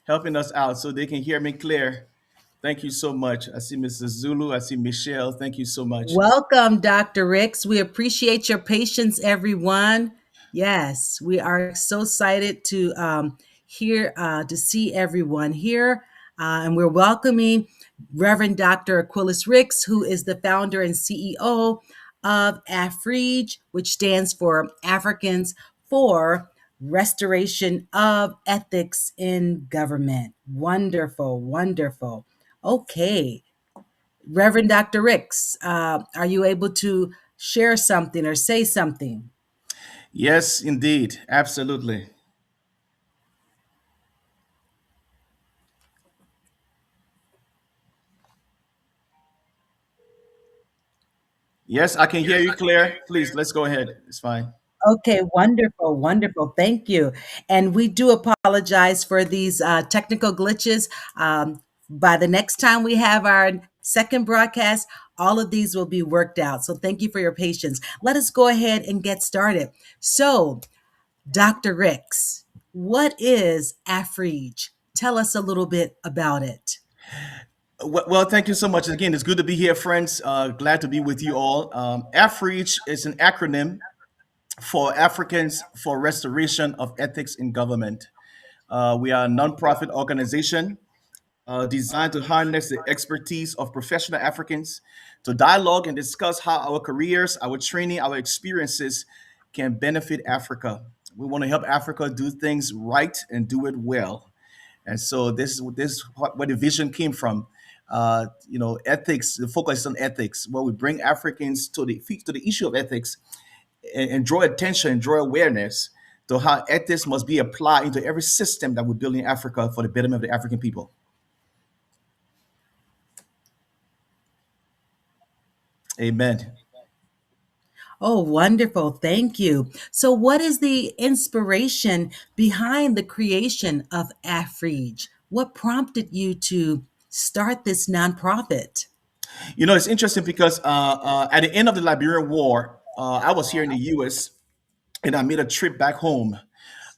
helping us out so they can hear me clear. Thank you so much. I see Mrs. Zulu. I see Michelle. Thank you so much. Welcome, Dr. Ricks. We appreciate your patience, everyone. Yes, we are so excited to hear, to see everyone here. And we're welcoming Reverend Dr. Aquilus Ricks, who is the founder and CEO of Afreig, which stands for Africans for Restoration of Ethics in Government. Wonderful, wonderful. Okay. Reverend Dr. Ricks, are you able to share something or say something? Yes, indeed. Absolutely. Yes, I can hear you clear. Please, let's go ahead. It's fine. Okay, wonderful, wonderful. Thank you. And we do apologize for these technical glitches. By the next time we have our second broadcast, all of these will be worked out. So thank you for your patience. Let us go ahead and get started. So, Dr. Ricks, what is Afreig? Tell us a little bit about it. Well, thank you so much. Again, it's good to be here, friends. Glad to be with you all. AFREACH is an acronym for Africans for Restoration of Ethics in Government. We are a nonprofit organization designed to harness the expertise of professional Africans to dialogue and discuss how our careers, our training, our experiences can benefit Africa. We want to help Africa do things right and do it well. And so this is where the vision came from. Ethics. The focus is on ethics, where we bring Africans to the issue of ethics and draw attention, draw awareness to how ethics must be applied into every system that we build in Africa for the betterment of the African people. Amen. Oh, wonderful. Thank you. So, what is the inspiration behind the creation of Afreeg? What prompted you to start this nonprofit? It's interesting because at the end of the Liberian War, I was here in the U.S. and I made a trip back home.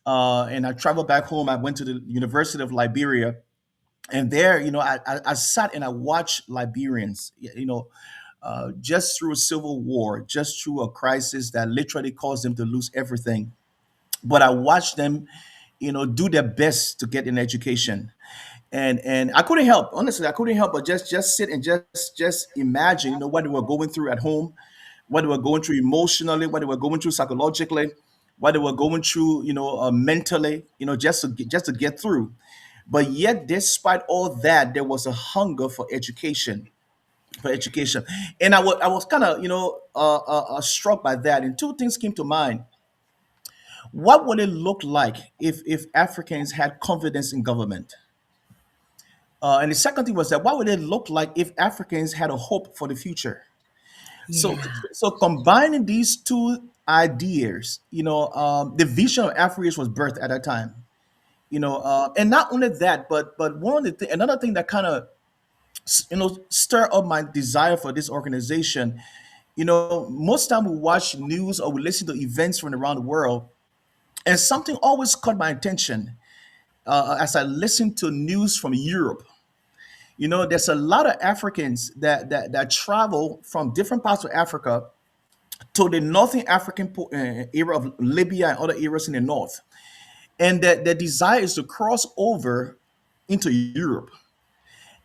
And I traveled back home. I went to the University of Liberia, and there, I sat and I watched Liberians, just through a civil war, just through a crisis that literally caused them to lose everything. But I watched them, do their best to get an education. And I couldn't help, honestly, I couldn't help but just sit and just imagine, what they were going through at home, what they were going through emotionally, what they were going through psychologically, what they were going through, mentally, just to get through. But yet, despite all that, there was a hunger for education. And I was kind of, struck by that. And two things came to mind. What would it look like if Africans had confidence in government? And the second thing was that what would it look like if Africans had a hope for the future? So, Yeah. so combining these two ideas, the vision of Africa was birthed at that time. And not only that, but another thing that kind of stir up my desire for this organization. Most time we watch news or we listen to events from around the world, and something always caught my attention as I listened to news from Europe. There's a lot of Africans that travel from different parts of Africa to the northern African area of Libya and other areas in the north, and that the desire is to cross over into Europe.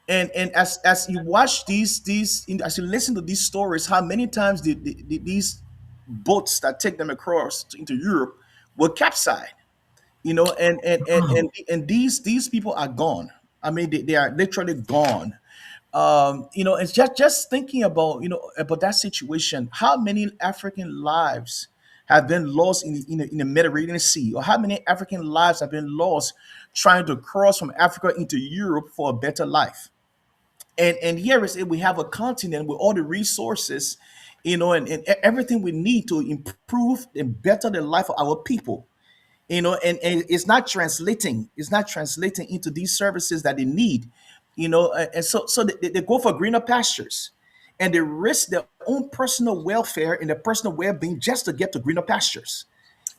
And as you watch as you listen to these stories, how many times these boats that take them across into Europe will capsize, and these people are gone. I mean, they are literally gone. It's just thinking about that situation. How many African lives have been lost in the Mediterranean Sea, or how many African lives have been lost trying to cross from Africa into Europe for a better life? And here is it. We have a continent with all the resources, and everything we need to improve and better the life of our people. And it's not translating into these services that they need. And so they go for greener pastures, and they risk their own personal welfare and their personal well-being just to get to greener pastures.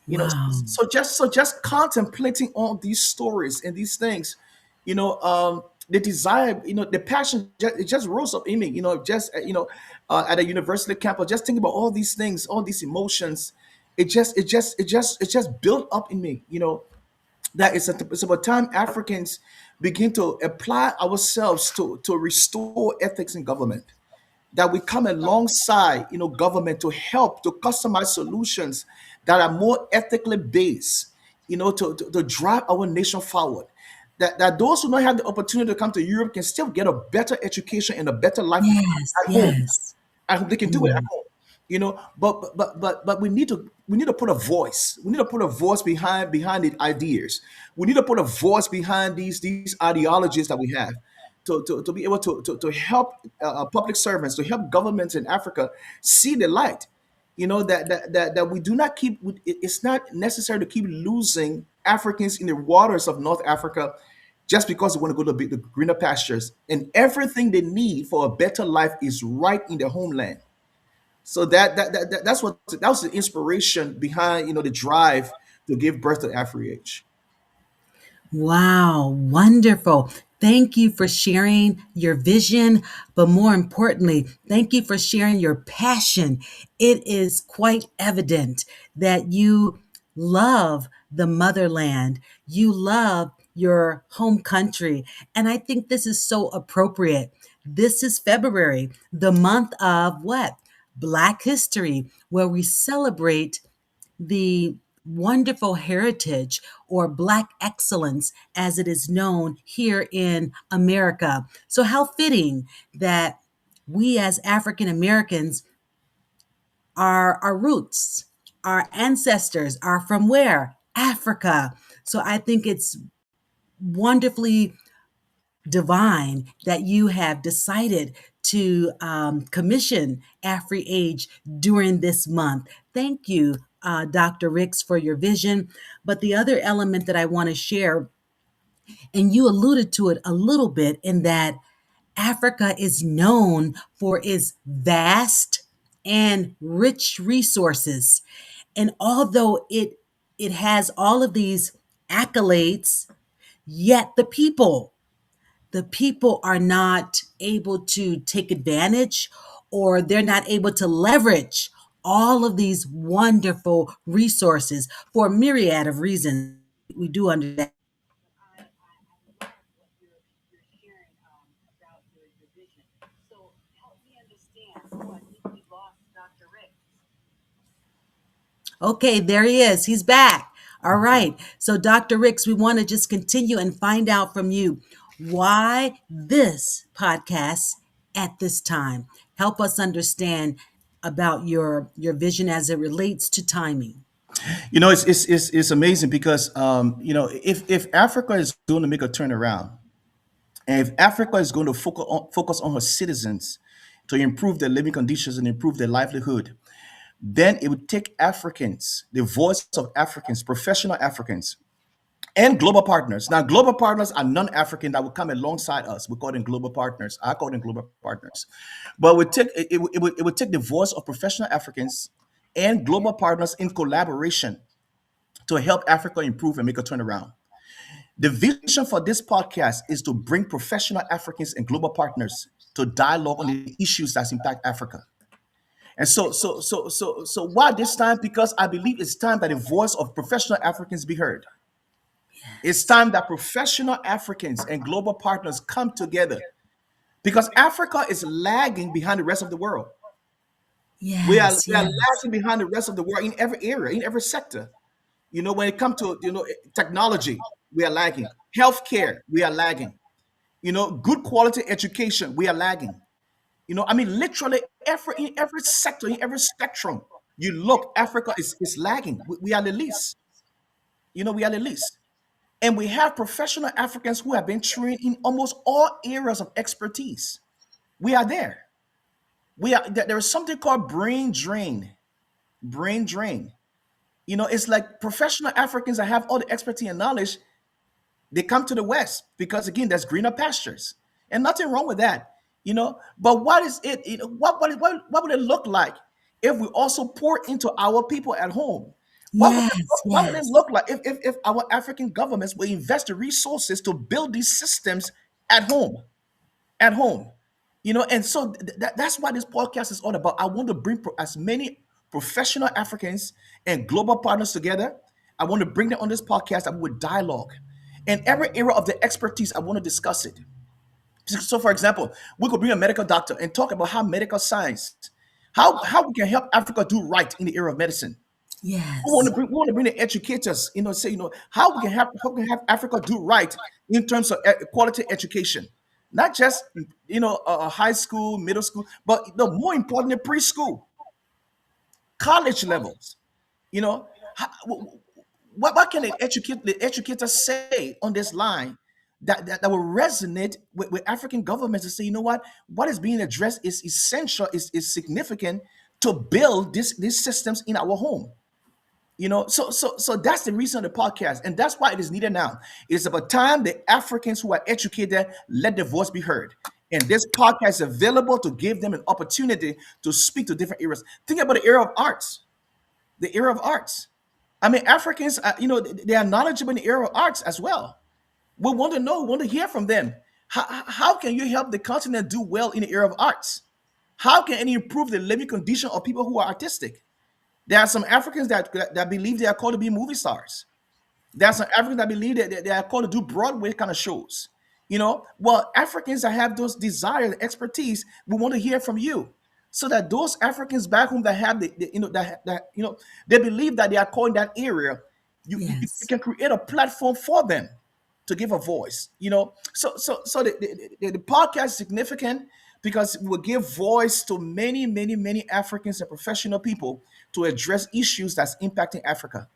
Wow. So just contemplating all these stories and these things, The desire, the passion, it just rose up in me, just at a university campus, just thinking about all these things, all these emotions. It just built up in me, that it's about time Africans begin to apply ourselves to restore ethics in government, that we come alongside government to help to customize solutions that are more ethically based, to drive our nation forward, that those who don't have the opportunity to come to Europe can still get a better education and a better life Yes, at home. yes. I hope they can do it at Mm. home. But we need to put a voice. We need to put a voice behind the ideas. We need to put a voice behind these ideologies that we have, to be able to help public servants, to help governments in Africa see the light. That we do not keep. It's not necessary to keep losing Africans in the waters of North Africa just because they want to go to the greener pastures. And everything they need for a better life is right in their homeland. So that was the inspiration behind the drive to give birth to Afreig. Wow, wonderful. Thank you for sharing your vision, but more importantly, thank you for sharing your passion. It is quite evident that you love the motherland, you love your home country. And I think this is so appropriate. This is February, the month of what? Black History, where we celebrate the wonderful heritage or Black excellence as it is known here in America. So, how fitting that we as African Americans, our roots, our ancestors are from where? Africa. So, I think it's wonderfully divine that you have decided to commission Afri Age during this month. Thank you, Dr. Ricks, for your vision. But the other element that I want to share, and you alluded to it a little bit, in that Africa is known for its vast and rich resources. And although it has all of these accolades, yet the people are not able to take advantage, or they're not able to leverage all of these wonderful resources for a myriad of reasons. We do understand. But I love what you're sharing about your vision. So help me understand. So I think we lost Dr. Rick. Okay, there he is. He's back. All right. So, Dr. Ricks, we want to just continue and find out from you why this podcast at this time. Help us understand about your vision as it relates to timing. It's amazing because if Africa is going to make a turnaround, and if Africa is going to focus on her citizens to improve their living conditions and improve their livelihood, then it would take Africans, the voice of Africans, professional Africans, and global partners. Now, global partners are non-African that will come alongside us. We call them global partners. I call them global partners. But it would take the voice of professional Africans and global partners in collaboration to help Africa improve and make a turnaround. The vision for this podcast is to bring professional Africans and global partners to dialogue on the issues that impact Africa. And so why this time? Because I believe it's time that the voice of professional Africans be heard. It's Yes. time that professional Africans and global partners come together, because Africa is lagging behind the rest of the world. We are, Yes, we are yes. lagging behind the rest of the world in every area, in every sector. When it comes to technology, we are lagging. Healthcare, we are lagging. Good quality education, we are lagging. I mean, literally in every sector, in every spectrum, you look, Africa is lagging. We are the least. We are the least. And we have professional Africans who have been trained in almost all areas of expertise. We are there. There is something called brain drain. Brain drain. It's like professional Africans that have all the expertise and knowledge, they come to the West because again, there's greener pastures. And nothing wrong with that. But what is it? What would it look like if we also pour into our people at home? Yes, what would it yes, look like if our African governments will invest the resources to build these systems at home? At home, and so that's what this podcast is all about. I want to bring as many professional Africans and global partners together. I want to bring them on this podcast and with dialogue. In every area of the expertise, I want to discuss it. So, for example, we could bring a medical doctor and talk about how medical science, how we can help Africa do right in the area of medicine. yes, We want to bring the educators, say, how we can have Africa do right in terms of quality education, not just high school, middle school, but more importantly, preschool, college levels. You know, how, what can the educators say on this line that will resonate with African governments to say, what is being addressed is essential, is significant to build these systems in our home. So that's the reason of the podcast, and that's why it is needed now. It's about time the Africans who are educated let their voice be heard. And this podcast is available to give them an opportunity to speak to different areas. Think about the area of arts. The area of arts. I mean, Africans, they are knowledgeable in the area of arts as well. We want to know, we want to hear from them. How can you help the continent do well in the area of arts? How can it improve the living condition of people who are artistic? There are some Africans that believe they are called to be movie stars. There are some Africans that believe that they are called to do Broadway kind of shows. Well, Africans that have those desires, expertise, we want to hear from you, so that those Africans back home that have they believe that they are called in that area, you yes. can create a platform for them to give a voice. So the podcast is significant because it will give voice to many, many, many Africans and professional people to address issues that's impacting Africa.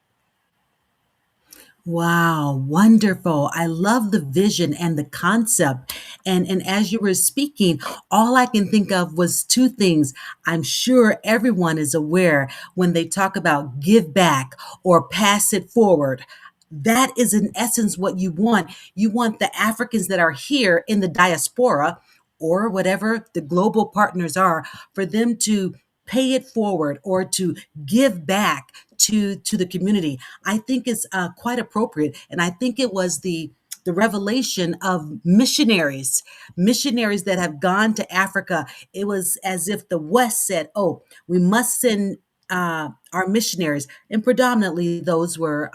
Wow, wonderful. I love the vision and the concept. And as you were speaking, all I can think of was two things. I'm sure everyone is aware when they talk about give back or pass it forward. That is in essence what you want. You want the Africans that are here in the diaspora or whatever the global partners are for them to pay it forward or to give back to the community. I think is quite appropriate, and I think it was the revelation of missionaries that have gone to Africa. It was as if the West said, "Oh, we must send." Our missionaries, and predominantly those were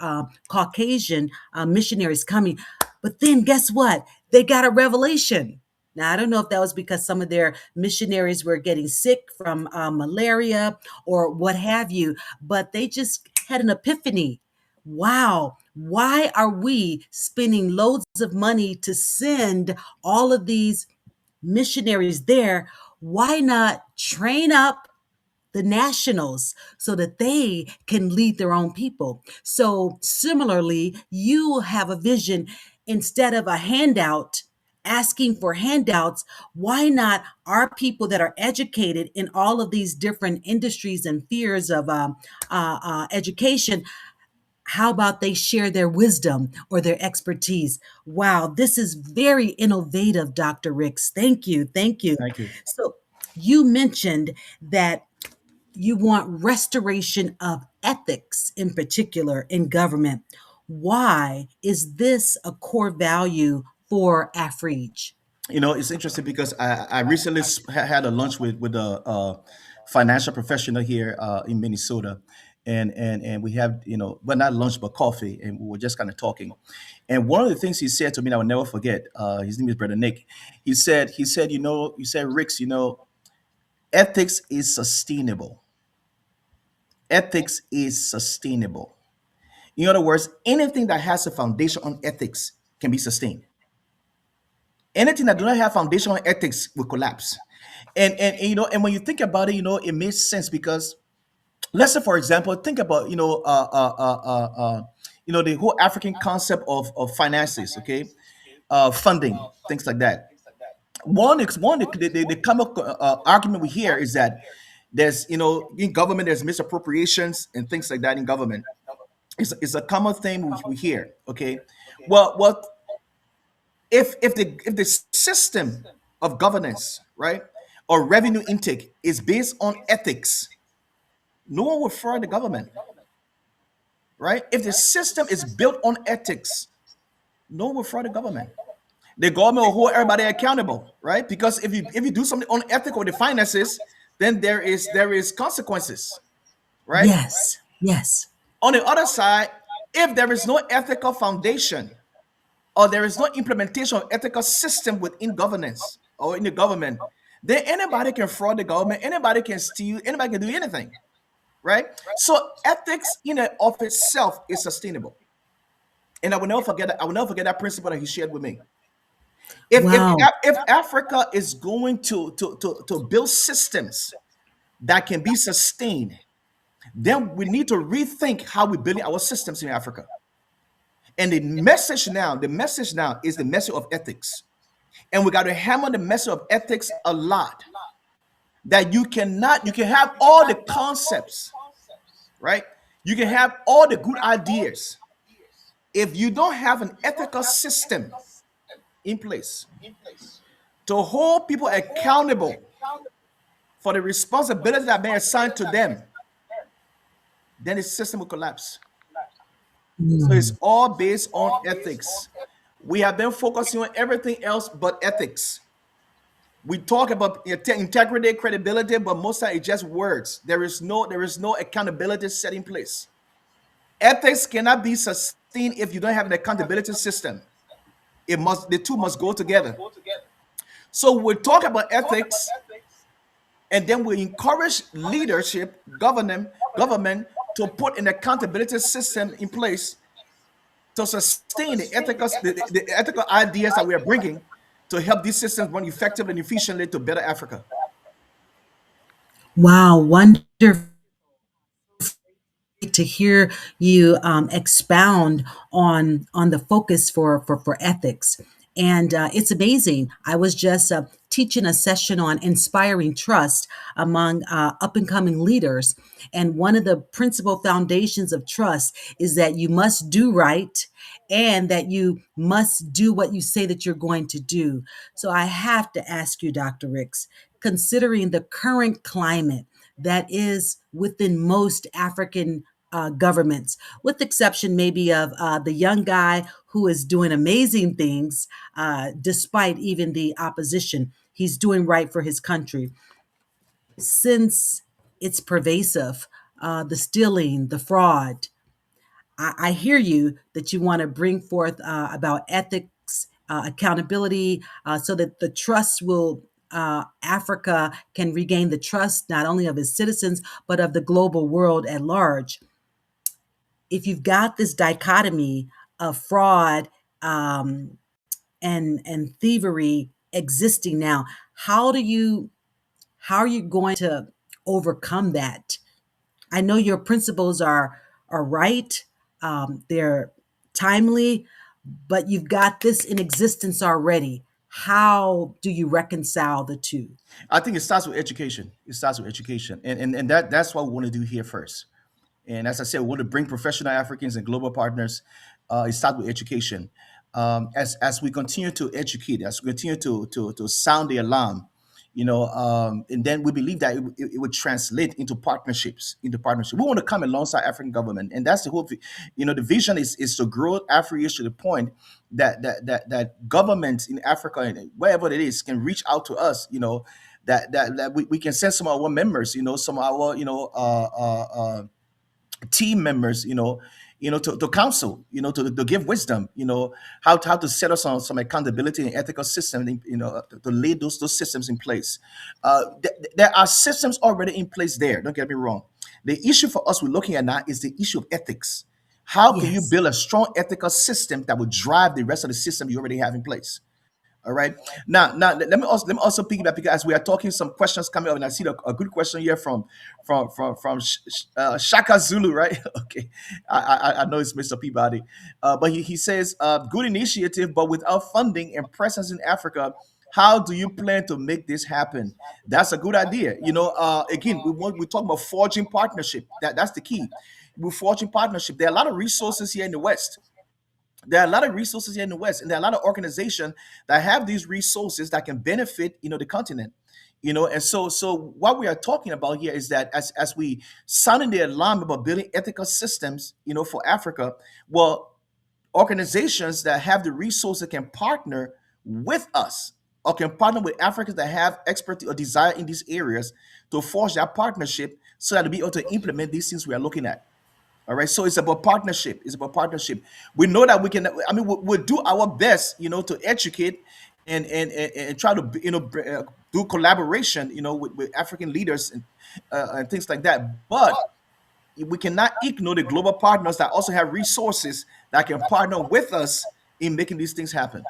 Caucasian missionaries coming. But then guess what? They got a revelation. Now, I don't know if that was because some of their missionaries were getting sick from malaria or what have you, but they just had an epiphany. Wow, why are we spending loads of money to send all of these missionaries there? Why not train up the nationals so that they can lead their own people? So, similarly, you have a vision instead of a handout. Asking for handouts, why not our people that are educated in all of these different industries and spheres of education? How about they share their wisdom or their expertise? Wow, this is very innovative, Dr. Ricks. Thank you. Thank you. Thank you. So, you mentioned that you want restoration of ethics in particular in government. Why is this a core value for Afreig? It's interesting because I recently had a lunch with a financial professional here in Minnesota, and we have well, not lunch but coffee, and we were just kind of talking. And one of the things he said to me, that I will never forget. His name is Brother Nick. He said, you said, Ricks, ethics is sustainable. Ethics is sustainable. In other words, anything that has a foundation on ethics can be sustained. Anything that do not have foundation on ethics will collapse. And when you think about it, it makes sense because let's say, for example, think about the whole African concept of finances, okay, funding, things like that. The common argument we hear is that there's in government there's misappropriations and things like that in government. It's a common thing we hear. Okay, well, if the system of governance, right, or revenue intake is based on ethics, no one will fraud the government. right? If the system is built on ethics, no one will fraud the government. The government will hold everybody accountable, right? Because if you do something unethical with the finances, then there is consequences, right? Yes. Yes. On the other side, if there is no ethical foundation or there is no implementation of ethical system within governance or in the government, then anybody can fraud the government, anybody can steal, anybody can do anything, right? So ethics in and of itself is sustainable. And I will never forget that principle that he shared with me. Wow. If Africa is going to build systems that can be sustained, then we need to rethink how we're building our systems in Africa. And the message now is the message of ethics. And we got to hammer the message of ethics a lot. That you can have all the concepts, right? You can have all the good ideas. If you don't have an ethical system in place to hold people accountable for the responsibility that may assigned to them, then the system will collapse. So it's Mm. all based on ethics. We have been focusing on everything else but ethics. We talk about integrity, credibility, but most of it's just words. There is no accountability set in place. Ethics cannot be sustained if you don't have an accountability system. The two must go together. So we talk about ethics, and then we encourage leadership, government to put an accountability system in place to sustain the ethical ideas that we are bringing to help these systems run effectively and efficiently to better Africa. Wow. Wonderful to hear you expound on the focus for ethics. And it's amazing. I was just teaching a session on inspiring trust among up and coming leaders. And one of the principal foundations of trust is that you must do right and that you must do what you say that you're going to do. So I have to ask you, Dr. Ricks, considering the current climate that is within most African governments, with the exception maybe of the young guy who is doing amazing things despite even the opposition. He's doing right for his country. Since it's pervasive, the stealing, the fraud, I hear you that you want to bring forth about ethics, accountability, so that the trust will. Africa can regain the trust not only of its citizens but of the global world at large. If you've got this dichotomy of fraud and thievery existing now, how do you how are you going to overcome that? I know your principles are right, they're timely, but you've got this in existence already. How do you reconcile the two? I think it starts with education. It starts with education, and that's what we want to do here first. And as I said, we want to bring professional Africans and global partners. It starts with education. As we continue to educate, as we continue to sound the alarm, and then we believe that it would translate into partnerships. We want to come alongside African government, and that's the whole. The vision is to grow Africa to the point that governments in Africa and wherever it is can reach out to us. That we can send some of our members. Some of our team members, to counsel, to give wisdom, how to set us on some accountability and ethical system, to lay those systems in place. There are systems already in place there. Don't get me wrong. The issue for us we're looking at now is the issue of ethics. How can you Yes. build a strong ethical system that will drive the rest of the system you already have in place? All right. Now, let me also piggyback because as we are talking, some questions coming up, and I see a good question here from Shaka Zulu, right? Okay, I know it's Mr. Peabody, but he says, good initiative, but without funding and presence in Africa, how do you plan to make this happen? That's a good idea. Again, we talk about forging partnership. That's the key. We're forging partnership. There are a lot of resources here in the West. There are a lot of resources here in the West, and there are a lot of organizations that have these resources that can benefit, the continent. And so what we are talking about here is that as we sounding the alarm about building ethical systems, for Africa, well, organizations that have the resources can partner with us, or can partner with Africans that have expertise or desire in these areas, to forge that partnership so that to be able to implement these things we are looking at. All right. So it's about partnership. It's about partnership. We know that we can. I mean, we'll do our best, to educate and try to, do collaboration, with African leaders and things like that. But we cannot ignore the global partners that also have resources that can partner with us in making these things happen.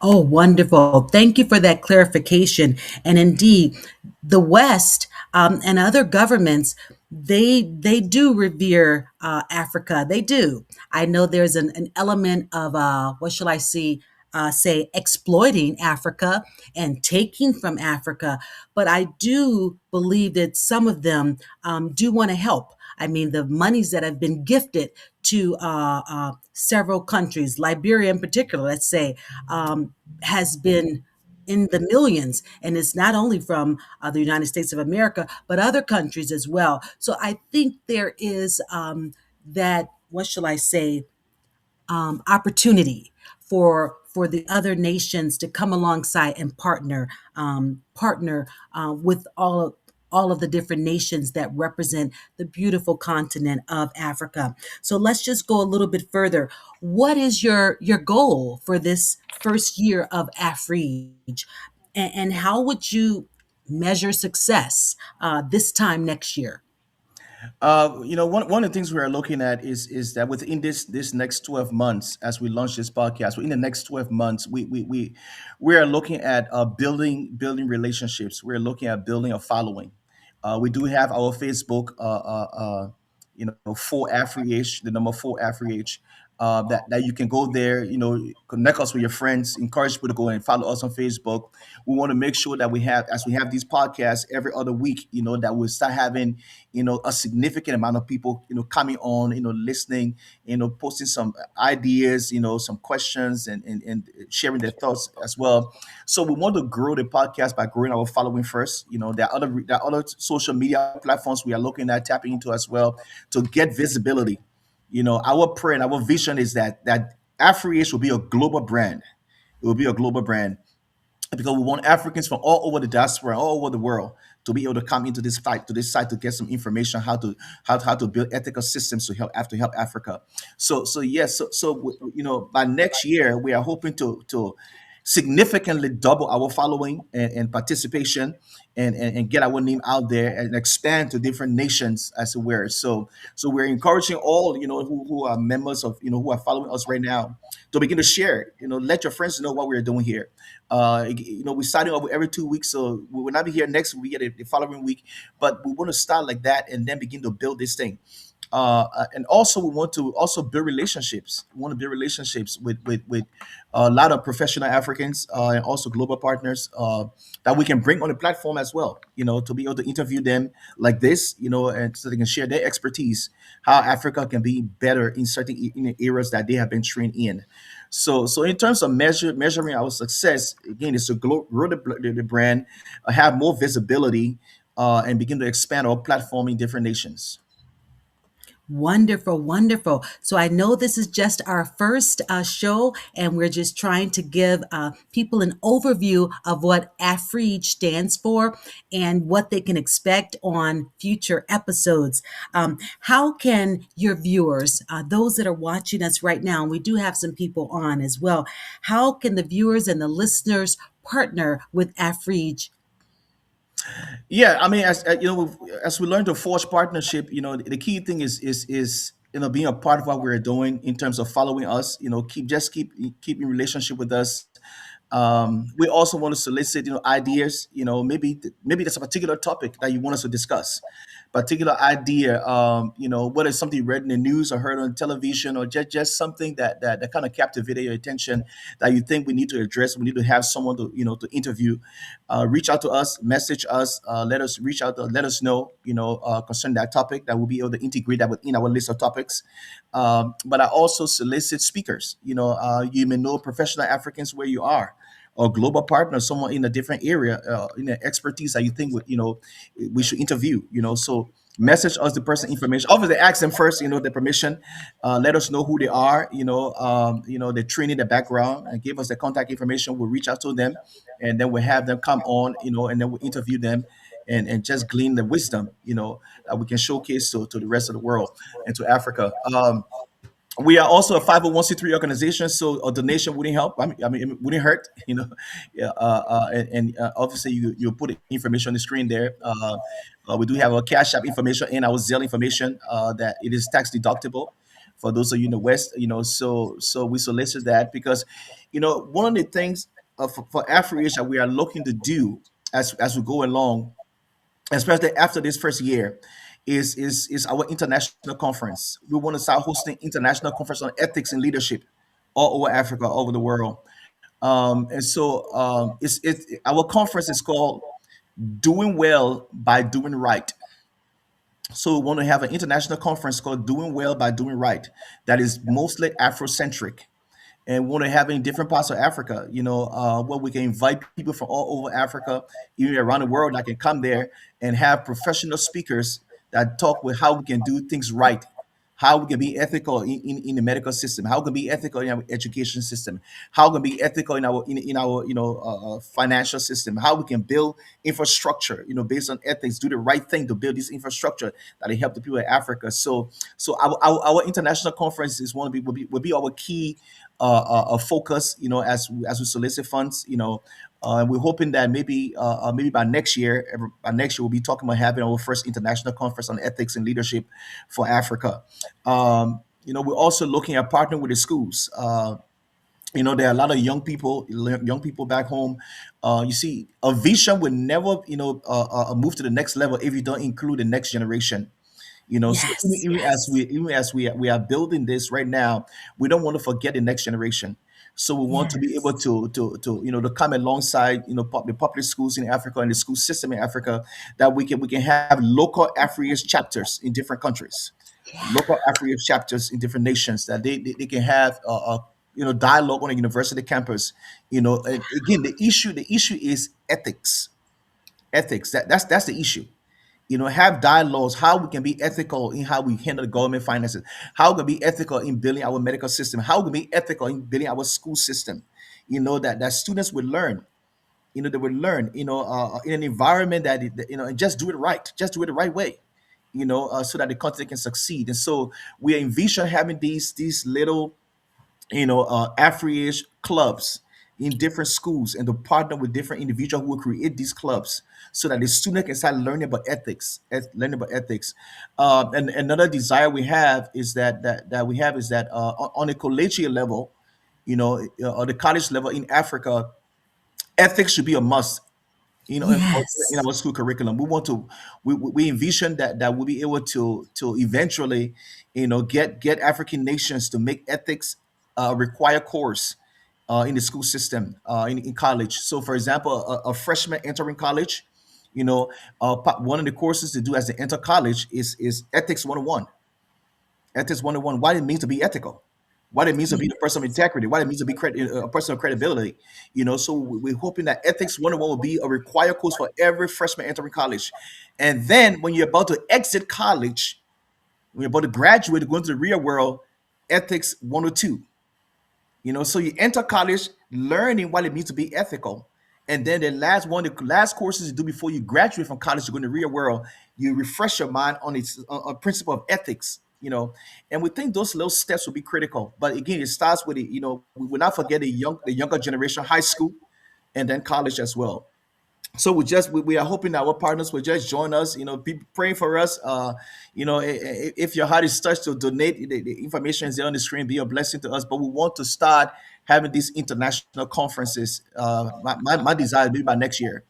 Oh, wonderful. Thank you for that clarification. And indeed, the West and other governments, they do revere Africa. They do. I know there's an element of what shall I say exploiting Africa and taking from Africa, but I do believe that some of them do want to help. I mean, the monies that have been gifted to several countries, Liberia in particular, let's say, has been in the millions. And it's not only from the United States of America, but other countries as well. So I think there is that, what shall I say, opportunity for the other nations to come alongside and partner with all of the different nations that represent the beautiful continent of Africa. So let's just go a little bit further. What is your goal for this first year of Afreig, and how would you measure success this time next year? One of the things we are looking at is that within this next 12 months, as we launch this podcast, in the next 12 months, we are looking at building relationships. We're looking at building a following. We do have our Facebook, for Afreage, the number four Afreage. That you can go there, connect us with your friends, encourage people to go and follow us on Facebook. We want to make sure that as we have these podcasts every other week, that we start having, a significant amount of people, coming on, listening, posting some ideas, some questions, and sharing their thoughts as well. So we want to grow the podcast by growing our following first. There are other social media platforms we are looking at tapping into as well to get visibility. Our prayer and our vision is that AfriH will be a global brand. It will be a global brand because we want Africans from all over the diaspora, all over the world, to be able to come into this fight to this site to get some information how to build ethical systems to help Africa. So yes, by next year we are hoping to significantly double our following and participation and get our name out there and expand to different nations as it were. So we're encouraging all who are members of who are following us right now to begin to share. Let your friends know what we're doing here. We're starting off every 2 weeks, so we will not be here next week, the following week, but we want to start like that and then begin to build this thing. And also, we want to also build relationships. We want to build relationships with a lot of professional Africans and also global partners that we can bring on the platform as well. To be able to interview them like this, and so they can share their expertise, how Africa can be better in certain in the areas that they have been trained in. So in terms of measuring our success, again, is to grow the brand, have more visibility, and begin to expand our platform in different nations. Wonderful, wonderful. So I know this is just our first show, and we're just trying to give people an overview of what AFREAD stands for and what they can expect on future episodes. How can your viewers, those that are watching us right now, and we do have some people on as well, how can the viewers and the listeners partner with AFREAD? Yeah, I mean, as we learn to forge partnership, the key thing is being a part of what we're doing in terms of following us. Keep in relationship with us. We also want to solicit, ideas. Maybe there's a particular topic that you want us to discuss, particular idea. Whether it's something you read in the news or heard on television, or just something that kind of captivated your attention that you think we need to address. We need to have someone to interview. Reach out to us, message us, let us reach out, let us know, concerning that topic, that we'll be able to integrate that within our list of topics. But I also solicit speakers. You may know professional Africans where you are. or global partner, someone in a different area, in an expertise that you think would, we should interview. So message us the person information. Obviously, ask them first, the permission. Let us know who they are, the training, the background, and give us the contact information. We'll reach out to them, and then we'll have them come on, and then we'll interview them, and just glean the wisdom, that we can showcase to the rest of the world and to Africa. We are also a 501c3 organization, so a donation wouldn't help. I mean, it wouldn't hurt, Yeah, and obviously, you put the information on the screen there. We do have our Cash App information and our Zelle information, that it is tax deductible for those of you in the West. So we solicit that because, one of the things, for Afreig that we are looking to do as we go along, especially after this first year, is our international conference. We want to start hosting international conference on ethics and leadership all over Africa, all over the world. And so, our conference is called "Doing Well by Doing Right." So we want to have an international conference called "Doing Well by Doing Right" that is mostly Afrocentric, and want to have in different parts of Africa, where we can invite people from all over Africa, even around the world, that can come there and have professional speakers that talk with how we can do things right, how we can be ethical in the medical system, how we can be ethical in our education system, how we can be ethical in our financial system, how we can build infrastructure, based on ethics, do the right thing to build this infrastructure that will help the people of Africa. So our international conference is one of will be our key focus, as we solicit funds, we're hoping that maybe by next year we'll be talking about having our first international conference on ethics and leadership for Africa. We're also looking at partnering with the schools. There are a lot of young people back home. You see, a vision will never, move to the next level if you don't include the next generation. So even, Yes, even as yes, we are building this right now, we don't want to forget the next generation. So we want to be able yes, to come alongside, the public schools in Africa and the school system in Africa, that we can have local African chapters in different countries, local yeah, African chapters in different nations, that they can have dialogue on a university campus. And again, the issue is ethics. That's the issue. Have dialogues, how we can be ethical in how we handle the government finances, how we can be ethical in building our medical system, how we can be ethical in building our school system. That students will learn. They will learn. In an environment and just do it right, just do it the right way. So that the country can succeed. And so we envision having these little Afri-ish clubs in different schools, and to partner with different individuals who will create these clubs so that the student can start learning about ethics. And another desire we have is that on a collegiate level, on the college level in Africa, ethics should be a must, in yes, our school curriculum. We envision that we'll be able to eventually, get African nations to make ethics a required course in the school system, in college. So, for example, a freshman entering college, one of the courses to do as they enter college is ethics 101. Ethics 101, what it means to be ethical, what it means to be the person of integrity, what it means to be a person of credibility. So we're hoping that ethics 101 will be a required course for every freshman entering college. And then when you're about to exit college, when you're about to graduate, go into the real world, ethics 102. So you enter college learning what it means to be ethical. And then the last courses you do before you graduate from college to go in the real world, you refresh your mind on its on principle of ethics. And we think those little steps will be critical. But again, it starts with we will not forget the younger generation, high school, and then college as well. So we are hoping that our partners will just join us, be praying for us. If your heart is touched to donate, the information is there on the screen, be a blessing to us. But we want to start having these international conferences. My desire will be by next year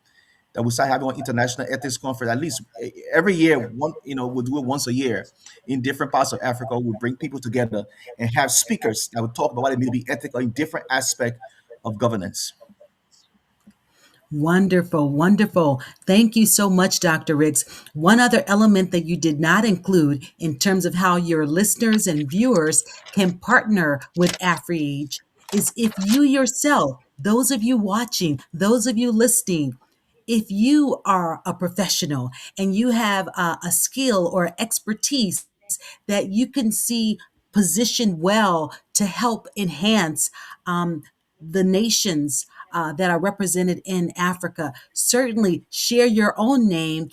that we start having an international ethics conference at least every year. We'll do it once a year in different parts of Africa. We'll bring people together and have speakers that will talk about what it means to be ethical in different aspects of governance. wonderful, wonderful. Thank you so much, Dr. Riggs. One other element that you did not include in terms of how your listeners and viewers can partner with Afreage is if you yourself those of you watching, those of you listening, if you are a professional and you have a skill or expertise that you can see positioned well to help enhance the nations that are represented in Africa, certainly share your own name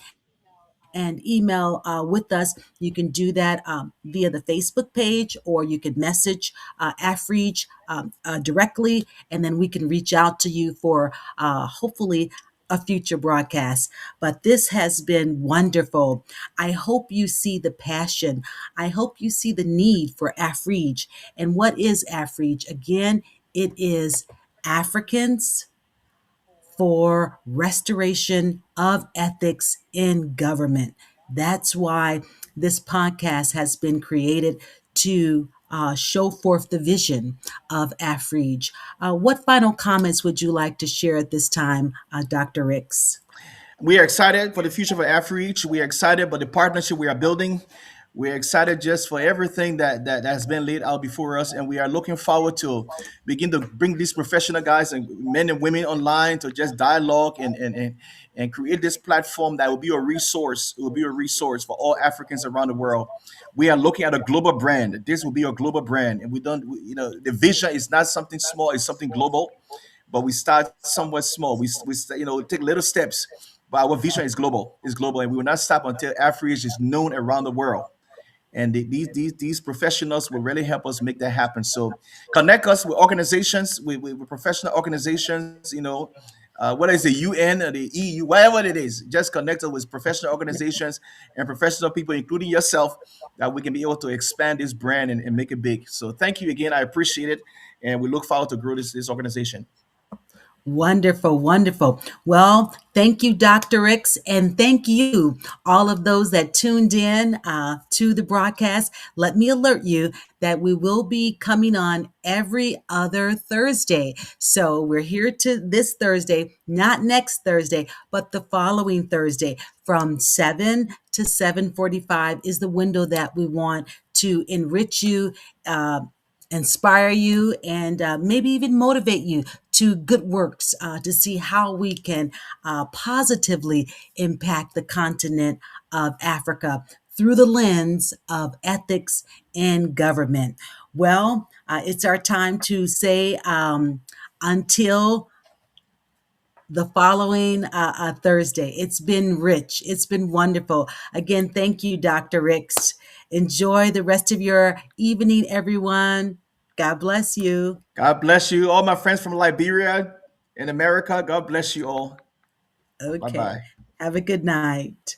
and email with us. You can do that via the Facebook page, or you can message Afreig directly, and then we can reach out to you for hopefully a future broadcast. But this has been wonderful. I hope you see the passion. I hope you see the need for Afreig. And what is Afreig? Again, it is Africans for restoration of ethics in government. That's why this podcast has been created to show forth the vision of Afreig. What final comments would you like to share at this time, Dr. Ricks? We are excited for the future of Afreach. We are excited about the partnership we are building. We're excited just for everything that has been laid out before us, and we are looking forward to begin to bring these professional guys and men and women online to just dialogue and create this platform that will be a resource. It will be a resource for all Africans around the world. We are looking at a global brand. This will be a global brand, and we don't, the vision is not something small; it's something global. But we start somewhat small. We take little steps, but our vision is global. It's global, and we will not stop until Afreage is known around the world. And these professionals will really help us make that happen. So connect us with organizations, with professional organizations. Whether it's the UN or the EU, whatever it is, just connect us with professional organizations and professional people, including yourself, that we can be able to expand this brand and make it big. So thank you again. I appreciate it, and we look forward to grow this organization. Wonderful, wonderful. Well, thank you, Dr. Ricks, and thank you, all of those that tuned in to the broadcast. Let me alert you that we will be coming on every other Thursday. So we're here to this Thursday, not next Thursday, but the following Thursday from 7 to 7:45 is the window that we want to enrich you. Inspire you, and maybe even motivate you to good works, to see how we can positively impact the continent of Africa through the lens of ethics and government. Well, it's our time to say until the following Thursday. It's been rich. It's been wonderful. Again, thank you, Dr. Ricks. Enjoy the rest of your evening, everyone. God bless you. God bless you, all my friends from Liberia in America. God bless you all. Bye Okay. bye. Have a good night.